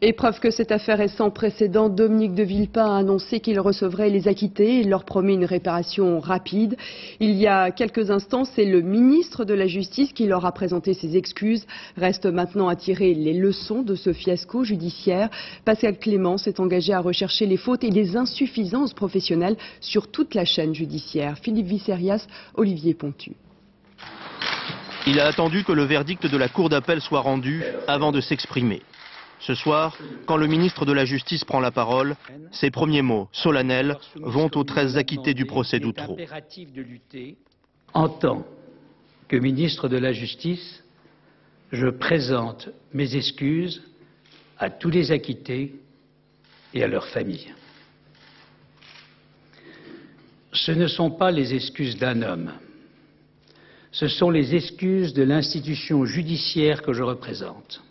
Et preuve que cette affaire est sans précédent, Dominique de Villepin a annoncé qu'il recevrait les acquittés et leur promet une réparation rapide. Il y a quelques instants, c'est le ministre de la Justice qui leur a présenté ses excuses. Reste maintenant à tirer les leçons de ce fiasco judiciaire. Pascal Clément s'est engagé à rechercher les fautes et les insuffisances professionnelles sur toute la chaîne judiciaire. Philippe Visserias, Olivier Pontu. Il a attendu que le verdict de la Cour d'appel soit rendu avant de s'exprimer. Ce soir, quand le ministre de la Justice prend la parole, ses premiers mots, solennels, vont aux 13 acquittés du procès d'Outreau. En tant que ministre de la Justice, je présente mes excuses à tous les acquittés et à leurs familles. Ce ne sont pas les excuses d'un homme, ce sont les excuses de l'institution judiciaire que je représente.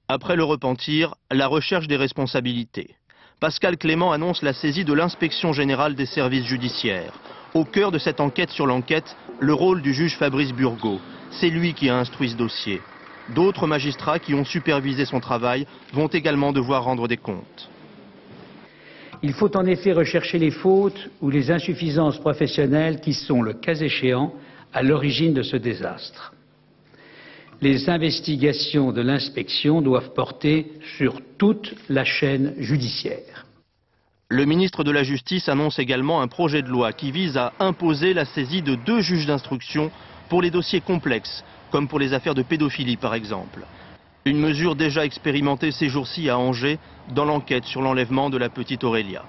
Après le repentir, la recherche des responsabilités. Pascal Clément annonce la saisie de l'inspection générale des services judiciaires. Au cœur de cette enquête sur l'enquête, le rôle du juge Fabrice Burgot. C'est lui qui a instruit ce dossier. D'autres magistrats qui ont supervisé son travail vont également devoir rendre des comptes. Il faut en effet rechercher les fautes ou les insuffisances professionnelles qui sont, le cas échéant, à l'origine de ce désastre. Les investigations de l'inspection doivent porter sur toute la chaîne judiciaire. Le ministre de la Justice annonce également un projet de loi qui vise à imposer la saisie de 2 juges d'instruction pour les dossiers complexes, comme pour les affaires de pédophilie par exemple. Une mesure déjà expérimentée ces jours-ci à Angers dans l'enquête sur l'enlèvement de la petite Aurélia.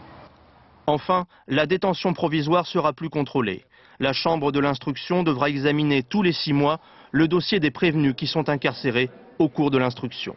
Enfin, la détention provisoire sera plus contrôlée. La Chambre de l'instruction devra examiner tous les 6 mois le dossier des prévenus qui sont incarcérés au cours de l'instruction.